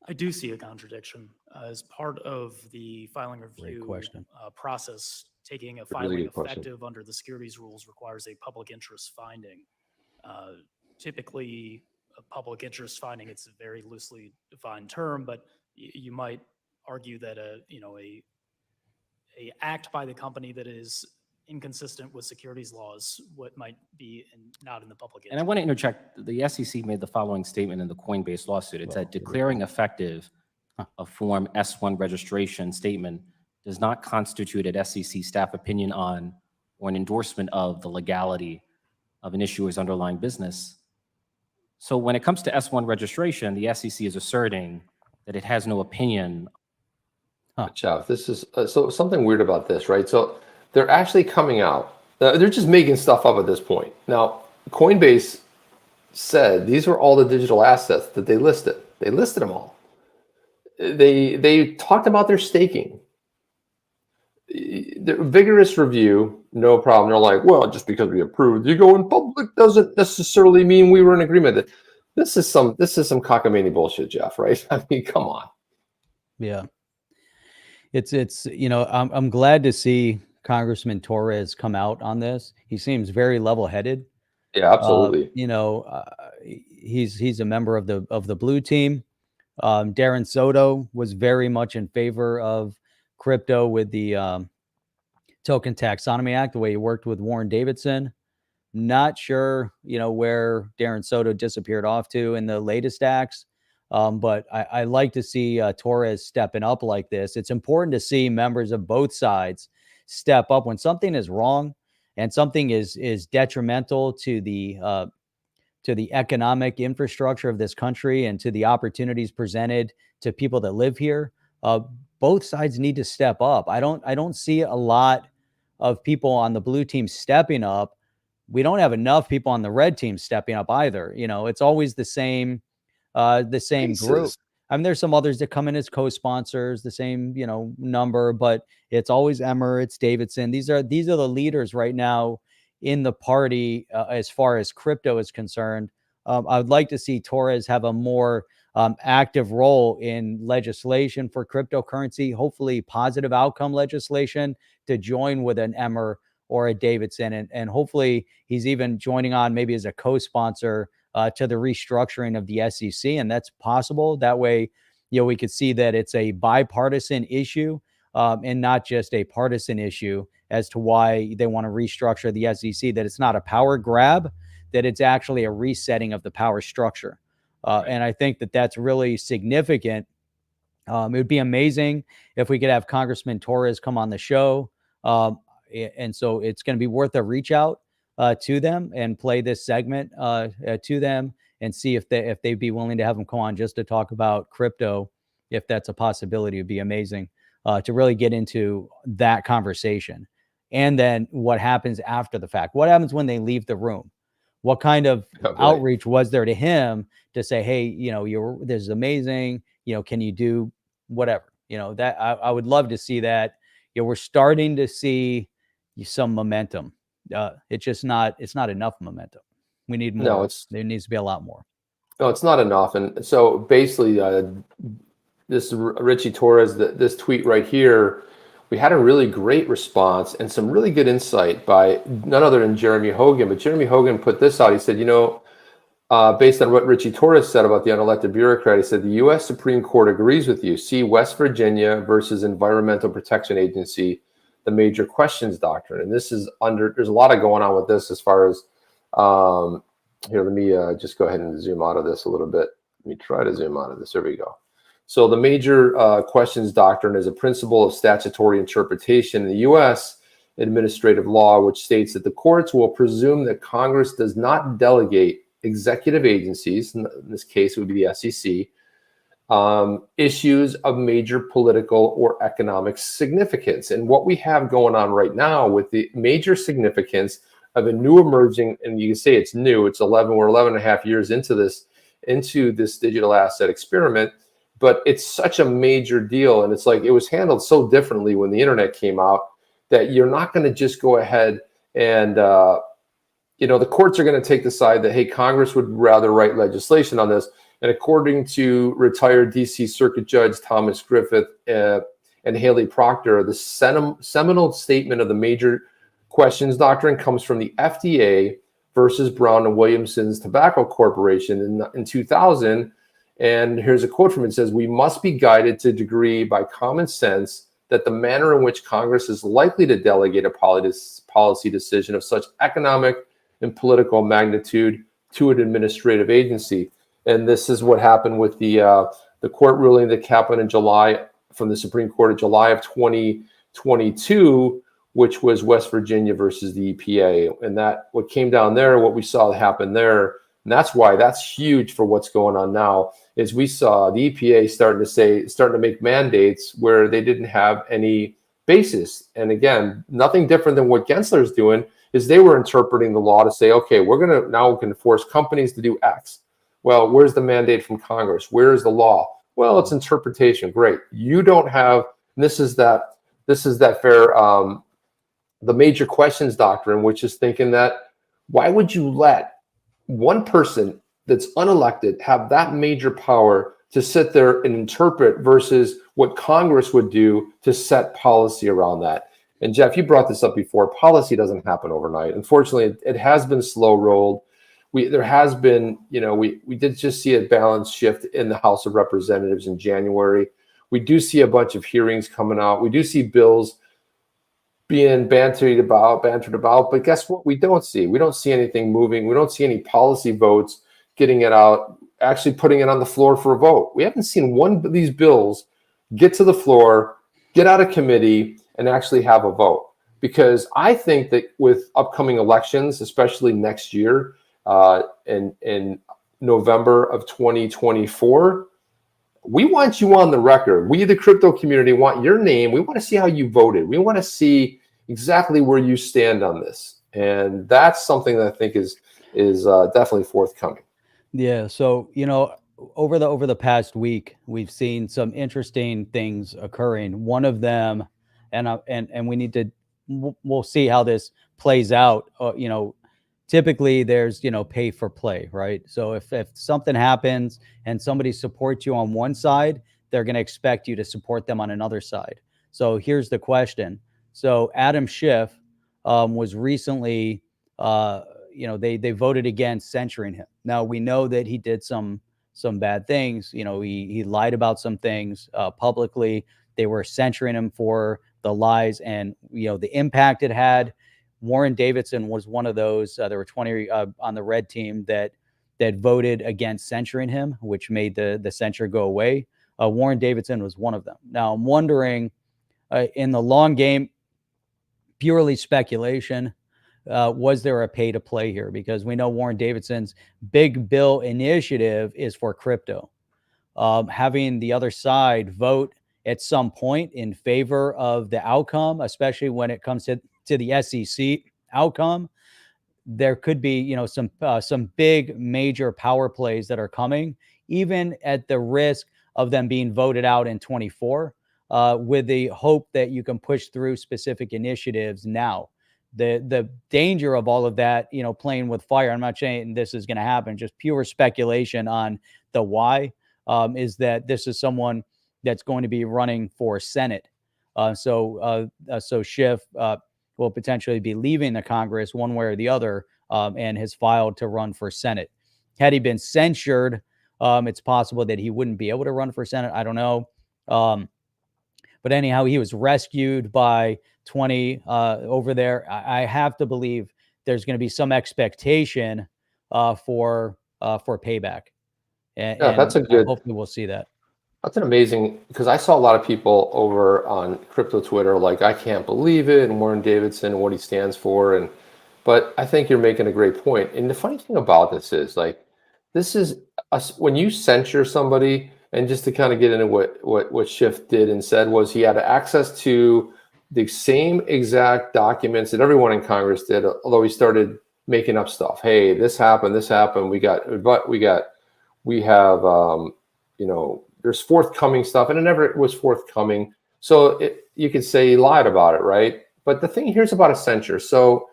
I do see a contradiction. As part of the filing review process, taking a filing effective under the securities rules requires a public interest finding. Typically, a public interest finding, it's a very loosely defined term, but you might argue that a act by the company that is inconsistent with securities laws, what might be not in the public interest. And I want to interject, the SEC made the following statement in the Coinbase lawsuit. It said, declaring effective a Form S-1 registration statement does not constitute an SEC staff opinion on or an endorsement of the legality of an issuer's underlying business. So when it comes to S-1 registration, the SEC is asserting that it has no opinion. Jeff, this is so something weird about this, right? So they're actually coming out. They're just making stuff up at this point. Now, Coinbase said these are all the digital assets that they listed. They listed them all. They talked about their staking. The vigorous review, no problem. They're like, well, just because we approved, you go in public doesn't necessarily mean we were in agreement. This is some cockamamie bullshit, Jeff, right? I mean, come on. Yeah. It's you know, I'm glad to see Congressman Torres come out on this. He seems very level-headed. Yeah, absolutely. You know, he's a member of the blue team. Darren Soto was very much in favor of crypto with the Token Taxonomy Act, the way he worked with Warren Davidson. Not sure, you know, where Darren Soto disappeared off to in the latest acts. But I like to see Torres stepping up like this. It's important to see members of both sides step up when something is wrong and something is detrimental to the economic infrastructure of this country and to the opportunities presented to people that live here. Both sides need to step up. I don't see a lot of people on the blue team stepping up. We don't have enough people on the red team stepping up either. You know, it's always the same group. I mean, there's some others that come in as co-sponsors, the same, you know, number, but it's always Emmer, it's Davidson. These are the leaders right now in the party as far as crypto is concerned. I would like to see Torres have a more active role in legislation for cryptocurrency, hopefully positive outcome legislation to join with an Emmer or a Davidson. And hopefully he's even joining on maybe as a co-sponsor to the restructuring of the SEC. And that's possible. That way, you know, we could see that it's a bipartisan issue and not just a partisan issue as to why they want to restructure the SEC, that it's not a power grab, that it's actually a resetting of the power structure. And I think that that's really significant. It would be amazing if we could have Congressman Torres come on the show. And so it's going to be worth a reach out to them and play this segment to them and see if they'd be willing to have him come on just to talk about crypto. If that's a possibility, it'd be amazing to really get into that conversation. And then what happens after the fact? What happens when they leave the room? What kind of outreach was there to him to say, hey, you know, this is amazing. You know, can you do whatever? You know, that I would love to see that. You know, we're starting to see some momentum. It's just not enough momentum. We need more. No, there needs to be a lot more. No, it's not enough. And so basically, this Ritchie Torrest, this tweet right here, we had a really great response and some really good insight by none other than Jeremy Hogan. But Jeremy Hogan put this out. He said, you know, based on what Ritchie Torrest said about the unelected bureaucrat, he said, the U.S. Supreme Court agrees with you. See West Virginia versus Environmental Protection Agency, the major questions doctrine. And this is there's a lot of going on with this as far as, here, let me just go ahead and zoom out of this a little bit. Let me try to zoom out of this. There we go. So the major questions doctrine is a principle of statutory interpretation in the U.S. administrative law, which states that the courts will presume that Congress does not delegate executive agencies, in this case it would be the SEC, issues of major political or economic significance. And what we have going on right now with the major significance of a new emerging, and you can say it's new, we're 11 and a half years into this digital asset experiment, but it's such a major deal. And it's like, it was handled so differently when the internet came out that you're not going to just go ahead and, you know, the courts are going to take the side that, hey, Congress would rather write legislation on this. And according to retired DC Circuit Judge Thomas Griffith and Haley Proctor, the seminal statement of the major questions doctrine comes from the FDA versus Brown and Williamson's Tobacco Corporation in 2000. And here's a quote from it. It says, we must be guided to a degree by common sense that the manner in which Congress is likely to delegate a policy decision of such economic and political magnitude to an administrative agency. And this is what happened with the court ruling that happened in July from the Supreme Court of July of 2022, which was West Virginia versus the EPA. And that what came down there, what we saw happen there, and that's why that's huge for what's going on now, is we saw the EPA starting to make mandates where they didn't have any basis. And again, nothing different than what Gensler is doing, is they were interpreting the law to say, okay, we can force companies to do X. Well, where's the mandate from Congress? Where is the law? Well, it's interpretation. Great. You don't have, this is that fair, the major questions doctrine, which is thinking that why would you let one person that's unelected have that major power to sit there and interpret versus what Congress would do to set policy around that? And Jeff, you brought this up before. Policy doesn't happen overnight. Unfortunately, it has been slow rolled. There has been, you know, we did just see a balance shift in the House of Representatives in January. We do see a bunch of hearings coming out. We do see bills being bantered about, but guess what? We don't see anything moving. We don't see any policy votes getting it out, actually putting it on the floor for a vote. We haven't seen one of these bills get to the floor, get out of committee, and actually have a vote. Because I think that with upcoming elections, especially next year, in November of 2024, we want you on the record. We, the crypto community, want your name. We want to see how you voted. We want to see exactly where you stand on this. And that's something that I think is definitely forthcoming. Yeah. So, you know, over the past week, we've seen some interesting things occurring. One of them, and we need to, we'll see how this plays out. You know, typically there's, you know, pay for play, right? So if something happens and somebody supports you on one side, they're going to expect you to support them on another side. So here's the question. So Adam Schiff was recently, you know, they voted against censuring him. Now we know that he did some bad things. You know, he lied about some things publicly. They were censuring him for the lies and, you know, the impact it had. Warren Davidson was one of those. There were 20 on the red team that that voted against censuring him, which made the censure go away. Warren Davidson was one of them. Now, I'm wondering, in the long game, purely speculation, was there a pay to play here? Because we know Warren Davidson's big bill initiative is for crypto. Having the other side vote at some point in favor of the outcome, especially when it comes to the SEC outcome, there could be, you know, some big major power plays that are coming, even at the risk of them being voted out in 24, with the hope that you can push through specific initiatives now. The danger of all of that, you know, playing with fire, I'm not saying this is going to happen, just pure speculation on the why, is that this is someone that's going to be running for Senate. So Schiff will potentially be leaving the Congress one way or the other, and has filed to run for Senate. Had he been censured, it's possible that he wouldn't be able to run for Senate. I don't know. But anyhow, he was rescued by 20 over there. I have to believe there's going to be some expectation for payback. And that's a good. Hopefully, we'll see that. That's an amazing, because I saw a lot of people over on crypto Twitter like, I can't believe it, and Warren Davidson and what he stands for, but I think you're making a great point. And the funny thing about this is, like, this is when you censure somebody, and just to kind of get into what Schiff did and said, was he had access to the same exact documents that everyone in Congress did, although he started making up stuff. Hey, this happened, we have, you know, there's forthcoming stuff, and it never was forthcoming. So you could say he lied about it, right? But the thing here's about a censure. So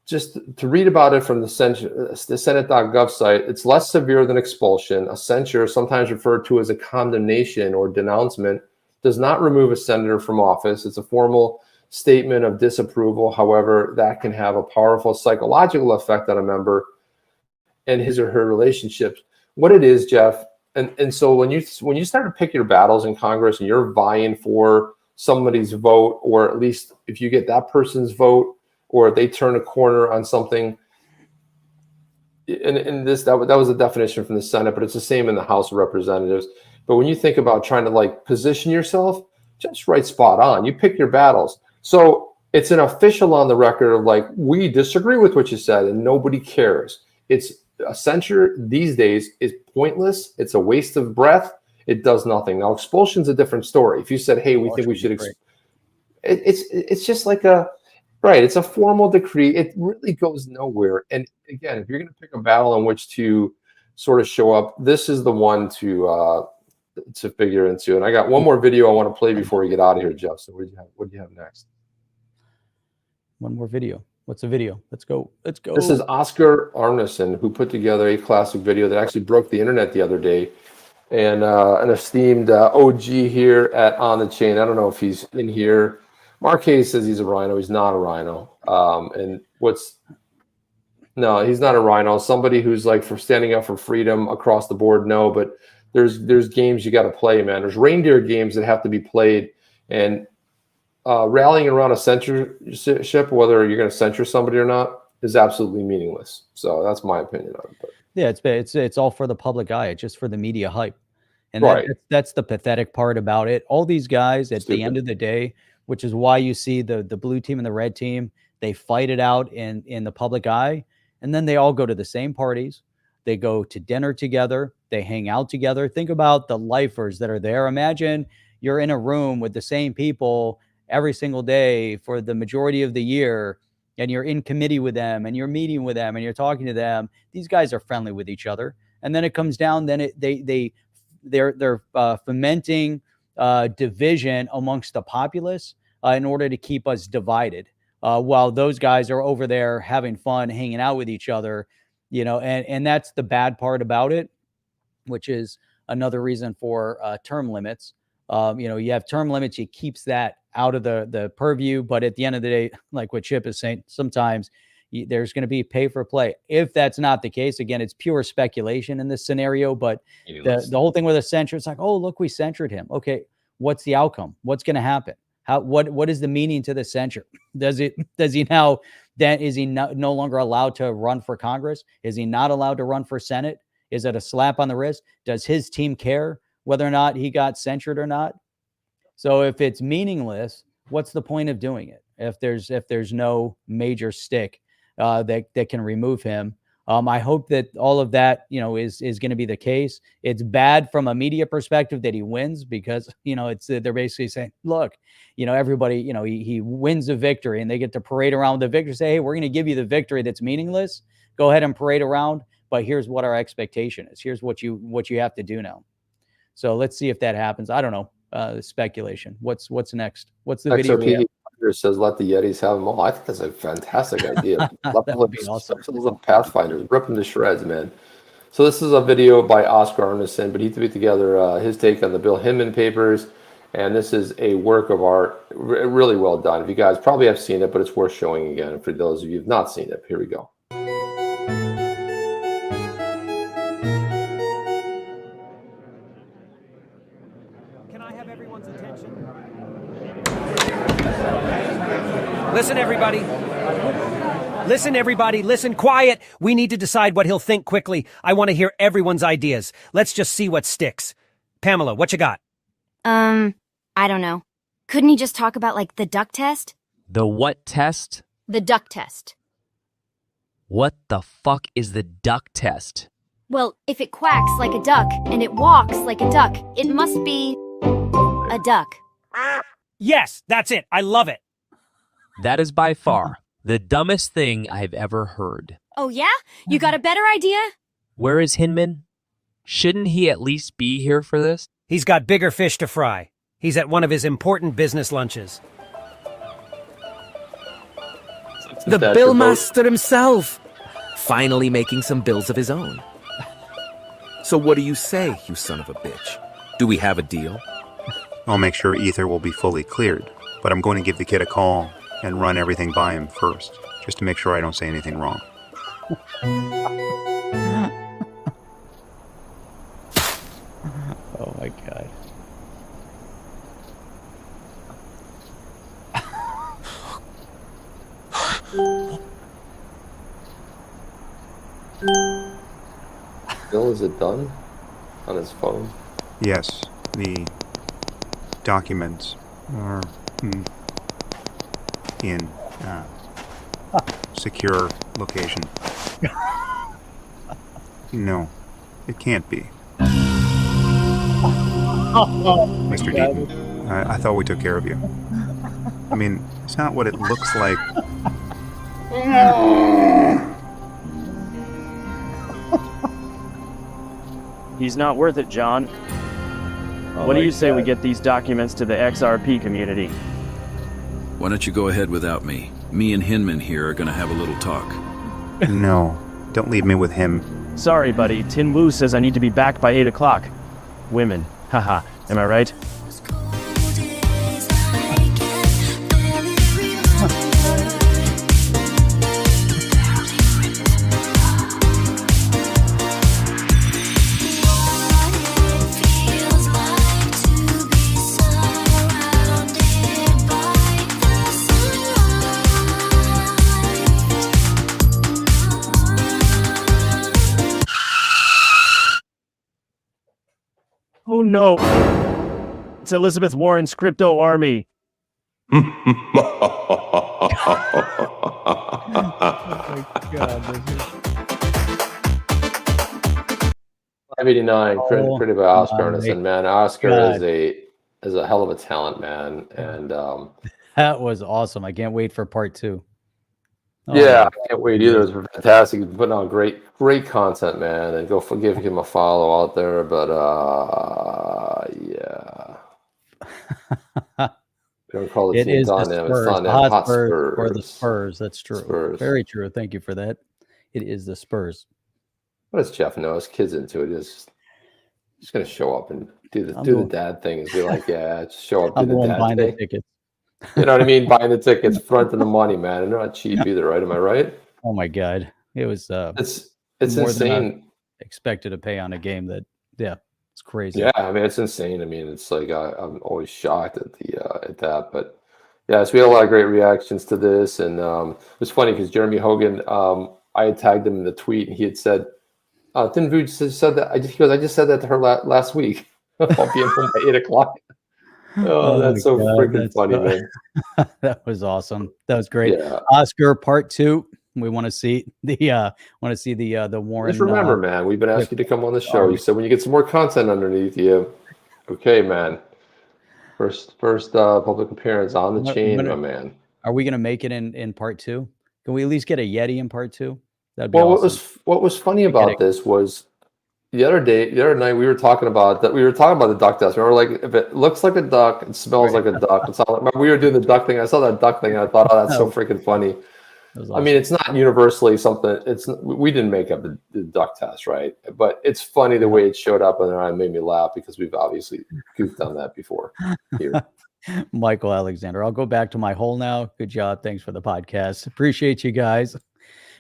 just to read about it from the Senate.gov site, it's less severe than expulsion. A censure, sometimes referred to as a condemnation or denouncement, does not remove a senator from office. It's a formal statement of disapproval. However, that can have a powerful psychological effect on a member and his or her relationships. What it is, Jeff, and so when you start to pick your battles in Congress and you're vying for somebody's vote, or at least if you get that person's vote, or if they turn a corner on something, and that was the definition from the Senate, but it's the same in the House of Representatives. But when you think about trying to like position yourself, just right spot on. You pick your battles. So it's an official on the record of like, we disagree with what you said, and nobody cares. It's a censure these days is pointless. It's a waste of breath. It does nothing. Now, expulsion's a different story. If you said, hey, we think we should, it's just like right. It's a formal decree. It really goes nowhere. And again, if you're going to pick a battle in which to sort of show up, this is the one to figure into. And I got one more video I want to play before we get out of here, Jeff. So what do you have next? One more video. What's the video? Let's go. Let's go. This is Oskar Arnarson, who put together a classic video that actually broke the internet the other day. And an esteemed OG here at On the Chain. I don't know if he's in here. Marquez says he's a rhino. He's not a rhino. No, he's not a rhino. Somebody who's like for standing up for freedom across the board. No, but there's games you got to play, man. There's reindeer games that have to be played, and rallying around a censorship, whether you're going to censure somebody or not, is absolutely meaningless. So that's my opinion on it. But. Yeah, it's all for the public eye. It's just for the media hype, and right. that's the pathetic part about it. All these guys at the end of the day, which is why you see the blue team and the red team, they fight it out in the public eye, and then they all go to the same parties. They go to dinner together. They hang out together. Think about the lifers that are there. Imagine you're in a room with the same people every single day for the majority of the year, and you're in committee with them, and you're meeting with them, and you're talking to them. These guys are friendly with each other, and then it comes down. Then they're fomenting division amongst the populace in order to keep us divided, while those guys are over there having fun, hanging out with each other, you know. And that's the bad part about it, which is another reason for term limits. You know, you have term limits, it keeps that out of the purview. But at the end of the day, like what Chip is saying, sometimes there's going to be pay for play. If that's not the case, again, it's pure speculation in this scenario. But the whole thing with a censure, it's like, oh, look, we censured him. Okay, what's the outcome? What's going to happen? What is the meaning to the censure? Does he now, then is he no longer allowed to run for Congress? Is he not allowed to run for Senate? Is it a slap on the wrist? Does his team care whether or not he got censured or not? So if it's meaningless, what's the point of doing it? If there's no major stick that can remove him. I hope that all of that, is going to be the case. It's bad from a media perspective that he wins because, they're basically saying, look, everybody, he wins a victory and they get to parade around with the victory, say, hey, we're going to give you the victory that's meaningless. Go ahead and parade around. But here's what our expectation is. Here's what you have to do now. So let's see if that happens. I don't know. Speculation. What's next? What's the video? XRP says let the Yetis have them all. I think that's a fantastic idea. That would be awesome. Pathfinders, rip them to shreds, man. So this is a video by Oskar Arnarson, but he put together his take on the Bill Hinman papers, and this is a work of art, really well done. If you guys probably have seen it, but it's worth showing again for those of you who've not seen it. Here we go. Listen, everybody. Listen, everybody. Listen, quiet. We need to decide what he'll think quickly. I want to hear everyone's ideas. Let's just see what sticks. Pamela, what you got? I don't know. Couldn't he just talk about, like, the duck test? The what test? The duck test. What the fuck is the duck test? Well, if it quacks like a duck and it walks like a duck, it must be a duck. Yes, that's it. I love it. That is by far the dumbest thing I've ever heard. Oh, yeah? You got a better idea? Where is Hinman? Shouldn't he at least be here for this? He's got bigger fish to fry. He's at one of his important business lunches. The bill master himself, finally making some bills of his own. So what do you say, you son of a bitch? Do we have a deal? I'll make sure Ether will be fully cleared, but I'm going to give the kid a call and run everything by him first, just to make sure I don't say anything wrong. Oh my God. Bill, is it done on his phone? Yes, the documents are in secure location. No, it can't be. Mr. Deaton, I thought we took care of you. I mean, it's not what it looks like. He's not worth it, John. What do you say we get these documents to the XRP community? Why don't you go ahead without me? Me and Hinman here are gonna have a little talk. No, don't leave me with him. Sorry, buddy. Tin Wu says I need to be back by 8 o'clock. Women. Haha. Am I right? Oh no! It's Elizabeth Warren's crypto army. Oh my God. 589, pretty by Oskar Arnarson, man. Oskar is a hell of a talent, man. And that was awesome. I can't wait for part 2. Oh, yeah, I can't wait either. It was fantastic. He's putting on great content, man. And go give him a follow out there. But yeah, we don't call the team Tottenham. It's Tottenham Hotspurs or the Spurs. That's true. Spurs. Very true. Thank you for that. It is the Spurs. What does Jeff know? His kid's into it. He's just gonna show up and do the dad thing and be like, yeah, just show up. I'm the one buying the tickets. You know what I mean? Buying the tickets, fronting the money, man. And they're not cheap either, right? Am I right? Oh my God. It was it's insane. Expected to pay on a game that, yeah, It's crazy. Yeah, I mean, it's insane. I mean, it's like I'm always shocked at that. But yeah, so we had a lot of great reactions to this, and it was funny because Jeremy Hogan, I had tagged him in the tweet, and he had said, Thin Vu said that. He goes, I just said that to her last week. I'll be in home by 8 o'clock. Oh, that's so freaking funny, man. That was awesome. That was great. Yeah. Oscar, part 2. We want to see the Warren. Just remember, man, we've been asking you to come on the show. You said when you get some more content underneath you, okay, man. First public appearance on the chain, my man. Are we gonna make it in part 2? Can we at least get a Yeti in part 2? That'd be well, awesome. what was funny about this was the other night we were talking about that. We were talking about the duck test. Remember, like, if it looks like a duck, it smells like a duck. It's not like, remember we were doing the duck thing. I saw that duck thing, and I thought, oh, that's so freaking funny. Awesome. I mean, it's not universally something. We didn't make up the duck test, right? But it's funny the way it showed up, and it made me laugh because we've obviously goofed on that before. Here. Michael Alexander. I'll go back to my hole now. Good job. Thanks for the podcast. Appreciate you guys.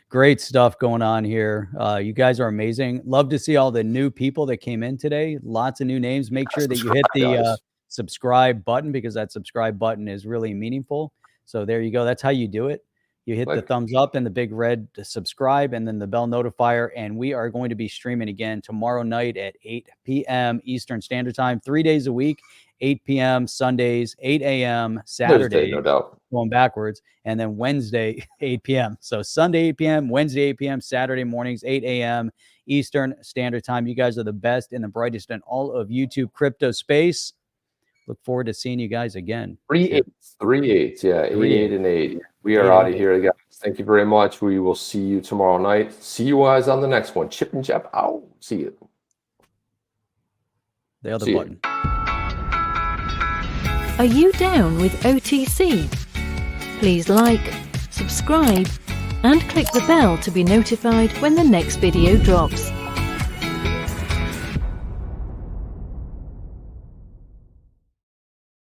Great stuff going on here. You guys are amazing. Love to see all the new people that came in today. Lots of new names. Make sure that you hit the subscribe button, because that subscribe button is really meaningful. So there you go. That's how you do it. You hit the thumbs up and the big red to subscribe, and then the bell notifier. And we are going to be streaming again tomorrow night at 8 p.m. Eastern Standard Time, 3 days a week, 8 p.m. Sundays, 8 a.m. Saturday, no doubt. Going backwards, and then Wednesday, 8 p.m. So Sunday, 8 p.m., Wednesday, 8 p.m., Saturday mornings, 8 a.m. Eastern Standard Time. You guys are the best and the brightest in all of YouTube crypto space. Look forward to seeing you guys again. 3 8s, yeah, 8 and 8. We are out of here, guys. Thank you very much. We will see you tomorrow night. See you guys on the next one. Chip and Jep out. See you. The other button. Are you down with OTC? Please like, subscribe, and click the bell to be notified when the next video drops.